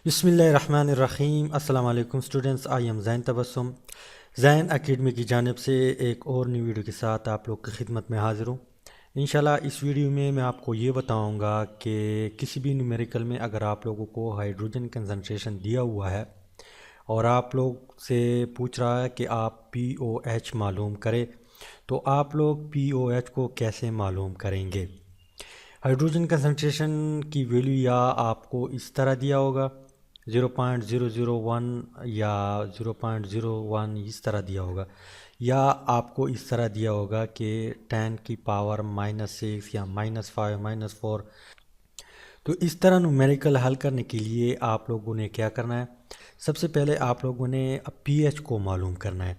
बिस्मिल्लाहिर्रहमानिर्रहीम। अस्सलाम वालेकुम students, I am Zain Tabassum. Zain academy की जानिब से एक और न्यू वीडियो के साथ आप लोग की खिदमत में हाज़िर हूँ। इंशाल्लाह इस वीडियो में मैं आपको ये बताऊँगा कि किसी भी न्यूमेरिकल में अगर आप लोगों को हाइड्रोजन कंसंट्रेशन दिया हुआ है और आप लोग से पूछ रहा है कि आप POH मालूम करें, तो आप लोग POH को कैसे मालूम करेंगे। हाइड्रोजन कंसंट्रेशन की वैल्यू या आपको इस तरह दिया होगा 0.001 या 0.01 इस तरह दिया होगा, या आपको इस तरह दिया होगा कि 10 की पावर -6 या -5 -4। तो इस तरह न्यूमेरिकल हल करने के लिए आप लोगों ने क्या करना है, सबसे पहले आप लोगों ने पीएच को मालूम करना है।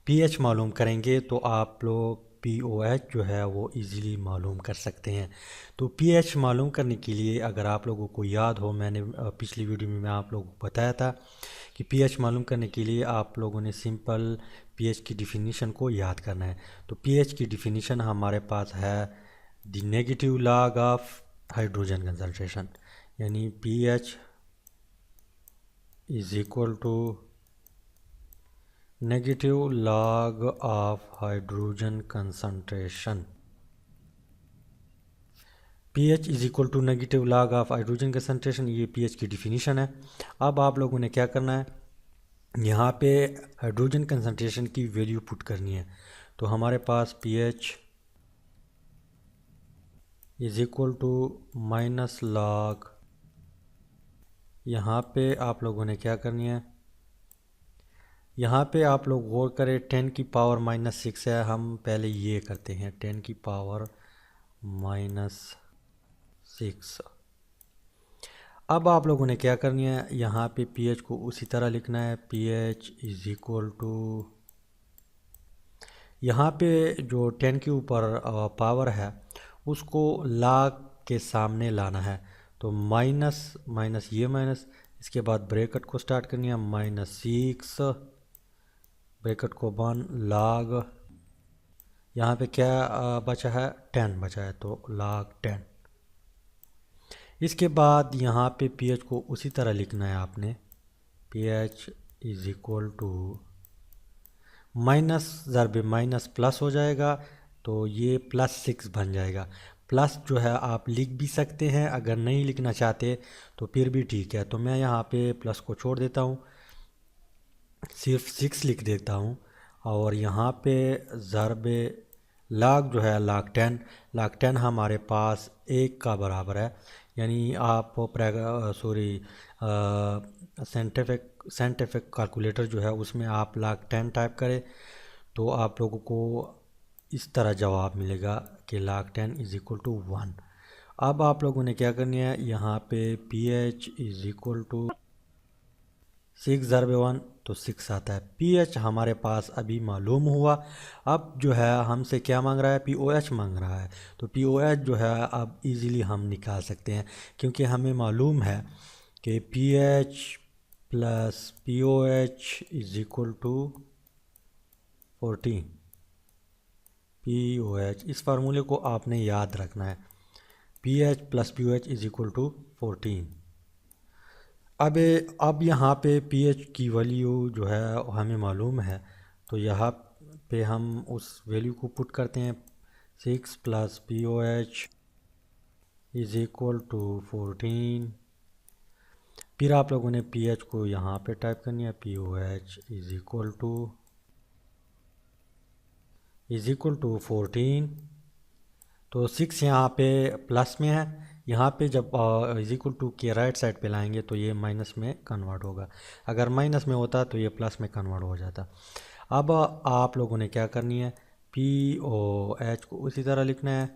पीएच मालूम करेंगे तो आप लोग पीओएच जो है वो इजीली मालूम कर सकते हैं। तो पीएच मालूम करने के लिए अगर आप लोगों को याद हो, मैंने पिछली वीडियो में मैं आप लोगों को बताया था कि पीएच मालूम करने के लिए आप लोगों ने सिंपल पीएच की डिफिनीशन को याद करना है। तो पीएच की डिफिनीशन हमारे पास है the negative log of hydrogen concentration, यानी pH is equal to negative log of hydrogen concentration. pH is equal to negative log of hydrogen concentration, ये pH की डिफिनीशन है। अब आप लोगों ने क्या करना है, यहाँ पे हाइड्रोजन कंसंट्रेशन की वैल्यू पुट करनी है। तो हमारे पास pH is equal to minus log, यहाँ पे आप लोगों ने क्या करनी है, यहाँ पे आप लोग गौर करें 10 की पावर -6 है, हम पहले ये करते हैं 10 की पावर -6। अब आप लोगों ने क्या करनी है, यहाँ पे pH को उसी तरह लिखना है, pH इज इक्वल टू, यहाँ पे जो 10 के ऊपर पावर है उसको log के सामने लाना है। तो माइनस माइनस ये माइनस, इसके बाद ब्रैकेट को स्टार्ट करनी है, -6 ब्रैकेट को बंद, log यहाँ पे क्या बचा है, 10 बचा है, तो log 10। इसके बाद यहाँ पे pH को उसी तरह लिखना है आपने, pH is equal to minus ज़रब माइनस प्लस हो जाएगा, तो ये +6 बन जाएगा। प्लस जो है आप लिख भी सकते हैं, अगर नहीं लिखना चाहते तो फिर भी ठीक है। तो मैं यहाँ पे प्लस को छोड़ देता हूँ, सिर्फ 6 लिख देता हूँ। और यहाँ पे ज़रब लाग जो है लाग 10 हमारे पास 1 का बराबर है। यानी आप साइंटिफिक कैलकुलेटर जो है उसमें आप लाग 10 टाइप करें तो आप लोगों को इस तरह जवाब मिलेगा कि लाग 10 इज इक्वल टू 1। अब आप लोगों ने क्या करनी है, यहाँ पे pH इज इक्वल टू 6 ज़रब 1, तो 6 आता है। pH हमारे पास अभी मालूम हुआ। अब जो है हमसे क्या मांग रहा है, POH मांग रहा है। तो POH जो है अब इजीली हम निकाल सकते हैं, क्योंकि हमें मालूम है कि pH plus POH is equal to 14। POH, इस फार्मूले को आपने याद रखना है, pH plus POH is equal to 14। अब यहाँ पे pH की वैल्यू जो है हमें मालूम है, तो यहाँ पे हम उस वैल्यू को पुट करते हैं, 6 plus POH is equal to 14। फिर आप लोगों ने pH को यहाँ पे टाइप करनी है, POH इज इक्वल टू 14। तो 6 यहाँ पे प्लस में है, यहाँ पे जब इज इक्वल टू के राइट साइड पे लाएंगे तो ये माइनस में कन्वर्ट होगा। अगर माइनस में होता तो ये प्लस में कन्वर्ट हो जाता। अब आप लोगों ने क्या करनी है, POH को उसी तरह लिखना है,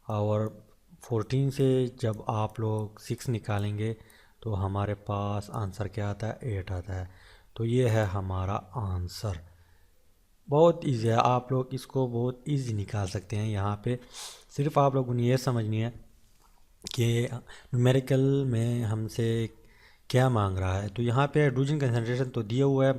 और 14 से जब आप लोग 6 निकालेंगे तो हमारे पास आंसर क्या आता है, 8 आता है। तो ये है हमारा आंसर। बहुत इजी है, आप लोग इसको बहुत इजी निकाल सकते हैं। यहाँ पे सिर्फ आप लोगों ने ये समझनी है कि न्यूमेरिकल में हमसे क्या मांग रहा है। तो यहाँ पे हाइड्रोजन कंसंट्रेशन तो दिया हुआ है,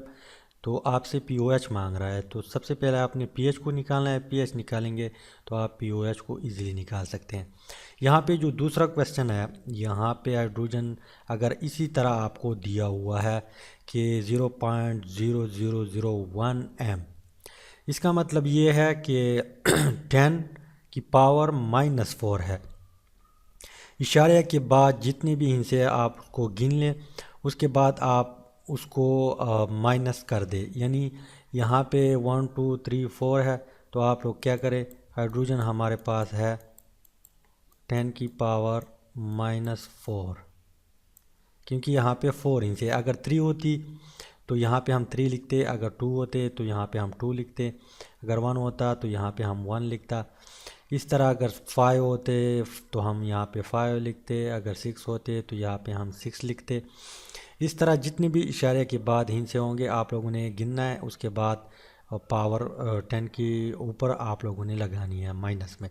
तो आपसे पीओएच मांग रहा है, तो सबसे पहले आपने पीएच को निकालना है। पीएच निकालेंगे तो आप पीओएच को इजीली निकाल सकते हैं। यहाँ पे जो दूसरा क्वेश्चन है, यहाँ पे हाइड्रोजन अगर इसी तरह आपको दिया हुआ है कि 0.0001 m, इसका मतलब ये है कि 10 की पावर -4 है। इशारे के बाद जितने भी हिस्से आप उसको गिन लें, उसके बाद आप उसको माइनस कर दे। यानी यहाँ पे 1 2 3 4 है, तो आप लोग क्या करें, हाइड्रोजन हमारे पास है 10 की पावर -4, क्योंकि यहाँ पे 4 इंच है। अगर 3 होती तो यहाँ पे हम 3 लिखते, अगर 2 होते तो यहाँ पे हम 2 लिखते, अगर 1 होता तो यहाँ पे हम 1 लिखता। इस तरह अगर 5 होते तो हम यहाँ पे 5 लिखते, अगर 6 होते तो यहाँ पे हम 6 लिखते। इस तरह जितने भी इशारे के बाद हिंसे होंगे आप लोगों ने गिनना है, उसके बाद पावर 10 की ऊपर आप लोगों ने लगानी है माइनस में।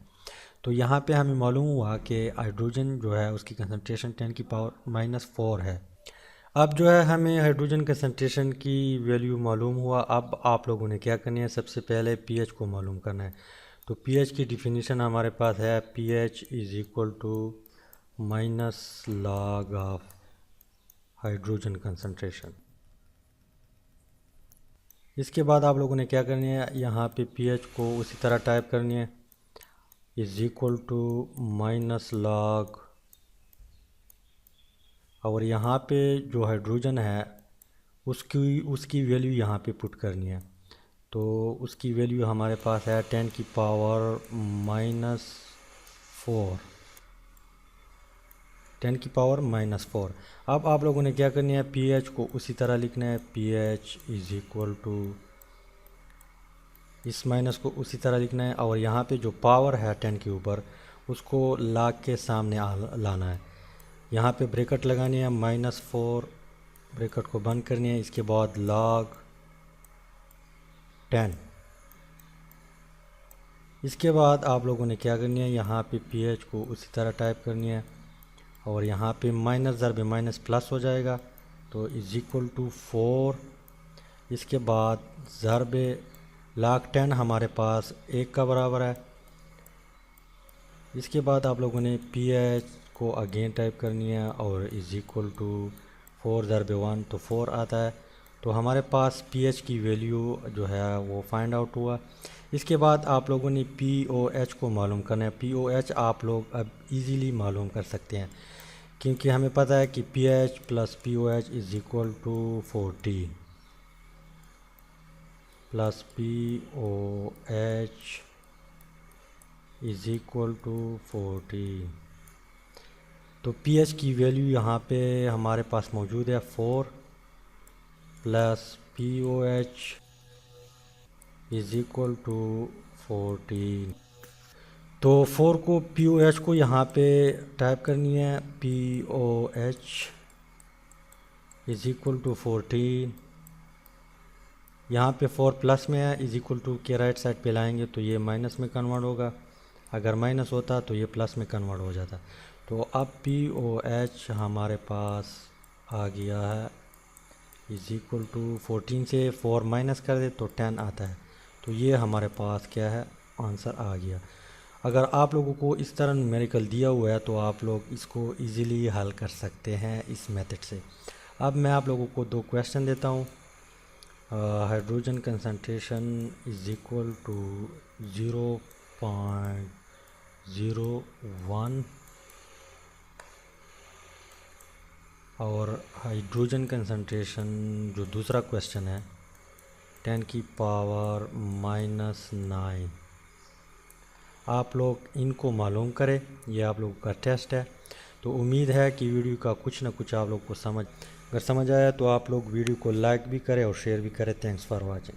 तो यहाँ पे हमें मालूम हुआ कि हाइड्रोजन जो है उसकी कंसंट्रेशन 10 की पावर -4 है। अब जो है हमें हाइड्रोजन कंसंट्रेशन की वैल्यू मालूम हुआ। अब आप लोगों ने क्या करना है, सबसे पहले पीएच को मालूम करना है। तो पीएच की डिफिनीशन हमारे पास है, pH is equal to -log of hydrogen concentration. इसके बाद आप लोगों ने क्या करनी है, यहाँ पे पीएच को उसी तरह टाइप करनी है, इज़ इक्वल टू -log, और यहाँ पे जो हाइड्रोजन है उसकी वैल्यू यहाँ पे पुट करनी है। तो उसकी वैल्यू हमारे पास है 10 की पावर -4, 10 की पावर -4। अब आप लोगों ने क्या करनी है, पीएच को उसी तरह लिखना है, पीएच इज़ इक्वल टू, इस माइनस को उसी तरह लिखना है, और यहाँ पे जो पावर है 10 के ऊपर उसको log के सामने लाना है। यहाँ पे ब्रैकेट लगानी है, -4, ब्रैकेट को बंद करनी है, इसके बाद log 10। इसके बाद आप लोगों ने क्या करनी है, यहाँ पे पीएच को उसी तरह टाइप करनी है, और यहाँ पे माइनस ज़रब माइनस प्लस हो जाएगा, तो इज़ इक्वल टू 4। इसके बाद ज़रब log 10 हमारे पास 1 का बराबर है। इसके बाद आप लोगों ने पीएच को अगेन टाइप करनी है, और इज़ इक्वल टू 4 ज़रब 1, तो 4 आता है। तो हमारे पास पीएच की वैल्यू जो है वो फाइंड आउट हुआ। इसके बाद आप लोगों ने पीओएच को मालूम करना है। पीओएच आप लोग अब इजीली मालूम कर सकते हैं, क्योंकि हमें पता है कि pH plus pOH is equal to 14 plus pOH is equal to 14। तो पीएच की वैल्यू यहाँ पे हमारे पास मौजूद है 4 plus pOH is equal to 14। तो 4 को पीओएच को यहाँ पे टाइप करनी है, पीओएच इज़ इक्वल टू 14। यहाँ पे 4 प्लस में है, इज़ इक्वल टू के राइट साइड पे लाएंगे तो ये माइनस में कन्वर्ट होगा, अगर माइनस होता तो ये प्लस में कन्वर्ट हो जाता। तो अब पीओएच हमारे पास आ गया है, इज़ इक्वल टू 14 से 4 माइनस कर दे तो 10 आता है। तो ये हमारे पास क्या है, आंसर आ गया। अगर आप लोगों को इस तरह न्यूमेरिकल दिया हुआ है तो आप लोग इसको इजीली हल कर सकते हैं इस मेथड से। अब मैं आप लोगों को 2 क्वेश्चन देता हूँ। Hydrogen concentration is equal to 0.01, और हाइड्रोजन कंसंट्रेशन जो दूसरा क्वेश्चन है 10 की पावर -9। आप लोग इनको मालूम करें, ये आप लोगों का टेस्ट है। तो उम्मीद है कि वीडियो का कुछ ना कुछ आप लोग को अगर समझ आया तो आप लोग वीडियो को लाइक भी करें और शेयर भी करें। Thanks for watching.